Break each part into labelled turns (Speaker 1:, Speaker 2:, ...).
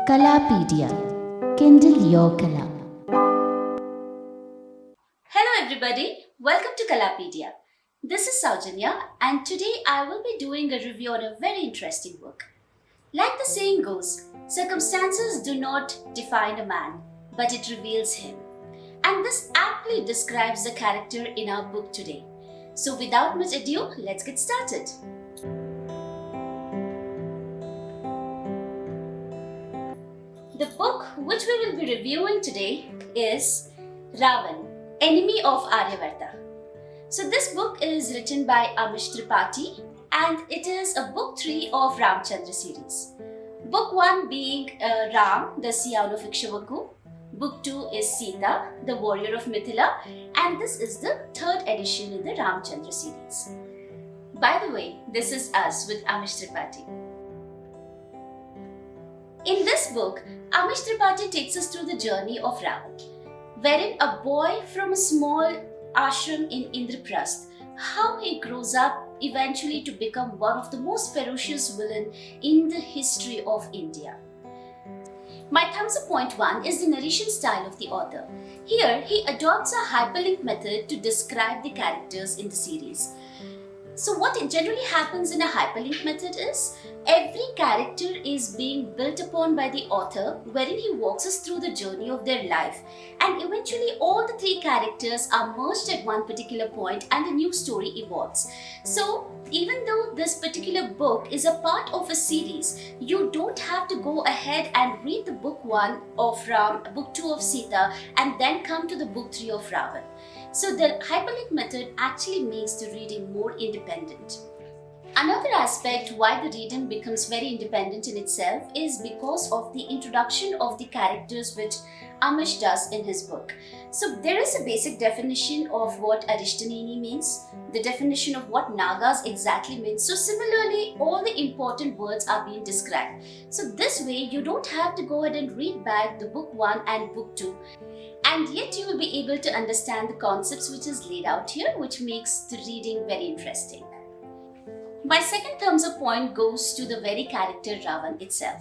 Speaker 1: Kalapedia. Kindle your Kala.
Speaker 2: Hello everybody, welcome to Kalapedia. This is Saujanya and today I will be doing a review on a very interesting book. Like the saying goes, circumstances do not define a man, but it reveals him. And this aptly describes the character in our book today. So without much ado, let's get started. The book which we will be reviewing today is Ravan, Enemy of Aryavarta. So this book is written by Amish Tripathi and it is a book 3 of Ramchandra series. Book 1 being Ram, the Scion of Ikshvaku. Book 2 is Sita, the warrior of Mithila, and this is the 3rd edition in the Ramchandra series. By the way, this is us with Amish Tripathi. In this book, Amish Tripathi takes us through the journey of Ravan, wherein a boy from a small ashram in Indraprasth, how he grows up eventually to become one of the most ferocious villain in the history of India. My thumbs up point 1 is the narration style of the author. Here, he adopts a hyperlink method to describe the characters in the series. So what generally happens in a hyperlink method is, every character is being built upon by the author wherein he walks us through the journey of their life, and eventually all the 3 characters are merged at one particular point and a new story evolves. So even though this particular book is a part of a series, you don't have to go ahead and read the book 1 of Ram, book 2 of Sita and then come to the book 3 of Ravan. So the hyperlink method actually makes the reading more independent. Another aspect why the reading becomes very independent in itself is because of the introduction of the characters which Amish does in his book. So there is a basic definition of what Arishtanini means, the definition of what Nagas exactly means. So similarly, all the important words are being described. So this way, you don't have to go ahead and read back the book 1 and book 2. And yet you will be able to understand the concepts which is laid out here, which makes the reading very interesting. My second thumbs up point goes to the very character Ravan itself.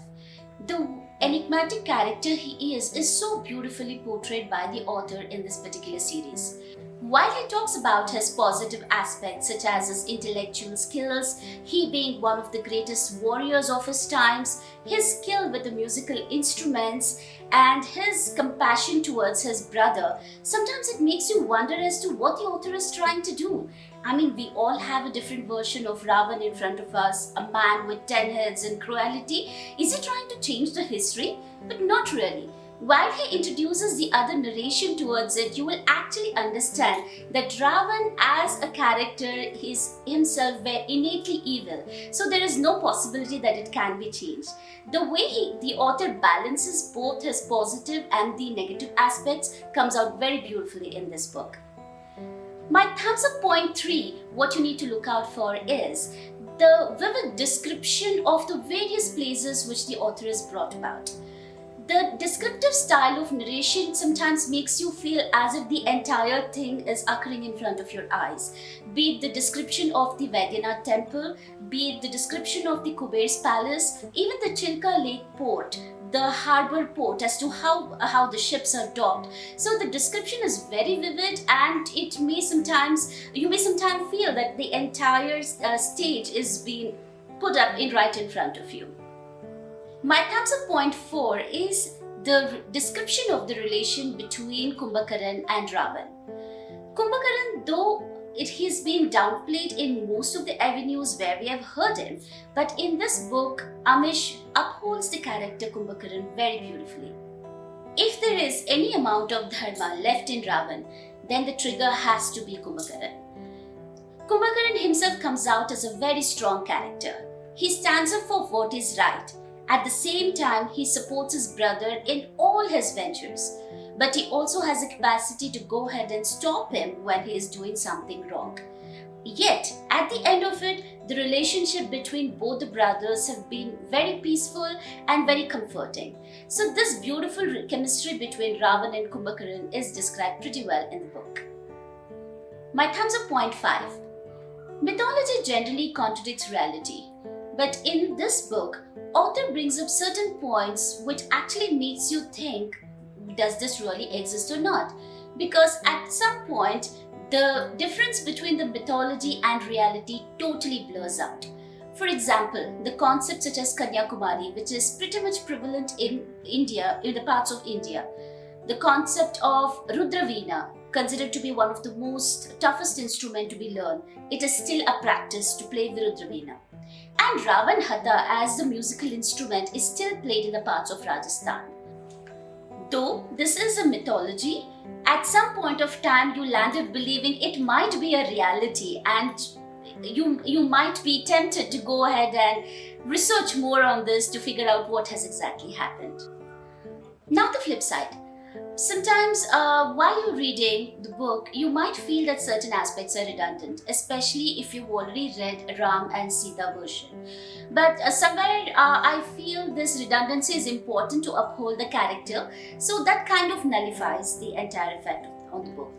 Speaker 2: The enigmatic character he is so beautifully portrayed by the author in this particular series. While he talks about his positive aspects such as his intellectual skills, he being one of the greatest warriors of his times, his skill with the musical instruments, and his compassion towards his brother, sometimes it makes you wonder as to what the author is trying to do. I mean, we all have a different version of Ravan in front of us, a man with 10 heads and cruelty. Is he trying to change the history? But not really. While he introduces the other narration towards it, you will actually understand that Ravan as a character is himself innately evil. So there is no possibility that it can be changed. The way the author balances both his positive and the negative aspects comes out very beautifully in this book. My thumbs up point 3, what you need to look out for is the vivid description of the various places which the author has brought about. The descriptive style of narration sometimes makes you feel as if the entire thing is occurring in front of your eyes. Be it the description of the Vaidyanath temple, be it the description of the Kuber's palace, even the Chilka Lake port, the harbor port as to how the ships are docked. So the description is very vivid and you may sometimes feel that the entire stage is being put up right in front of you. My thumbs up point 4 is the description of the relation between Kumbhakaran and Ravan. Kumbhakaran, though he's been downplayed in most of the avenues where we have heard him, but in this book, Amish upholds the character Kumbhakaran very beautifully. If there is any amount of dharma left in Ravan, then the trigger has to be Kumbhakaran. Kumbhakaran himself comes out as a very strong character. He stands up for what is right. At the same time, he supports his brother in all his ventures. But he also has the capacity to go ahead and stop him when he is doing something wrong. Yet, at the end of it, the relationship between both the brothers have been very peaceful and very comforting. So this beautiful chemistry between Ravan and Kumbhakaran is described pretty well in the book. My thumbs up point 5. Mythology generally contradicts reality. But in this book, author brings up certain points which actually makes you think, does this really exist or not? Because at some point, the difference between the mythology and reality totally blurs out. For example, the concept such as Kanyakumari, which is pretty much prevalent in India, in the parts of India. The concept of Rudraveena, considered to be one of the most toughest instrument to be learned, it is still a practice to play the Rudraveena. And Ravan Hatha as the musical instrument is still played in the parts of Rajasthan. Though this is a mythology, at some point of time you landed believing it might be a reality, and you might be tempted to go ahead and research more on this to figure out what has exactly happened. Now the flip side. Sometimes while you're reading the book, you might feel that certain aspects are redundant, especially if you've already read Ram and Sita version. But somewhere I feel this redundancy is important to uphold the character, so that kind of nullifies the entire effect on the book.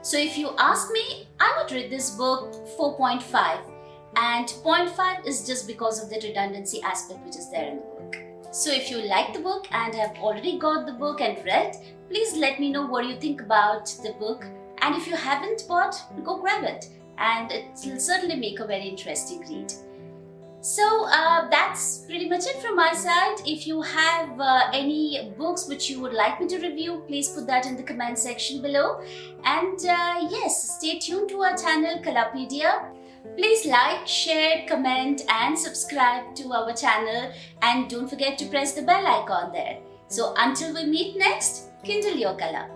Speaker 2: So if you ask me, I would rate this book 4.5, and 0.5 is just because of the redundancy aspect which is there in the book. So if you like the book and have already got the book and read, please let me know what you think about the book. And if you haven't bought, go grab it, and it will certainly make a very interesting read. So that's pretty much it from my side. If you have any books which you would like me to review, please put that in the comment section below. And yes, stay tuned to our channel Kalapedia. Please like, share, comment and subscribe to our channel, and don't forget to press the bell icon there. So until we meet next, kindle your kala.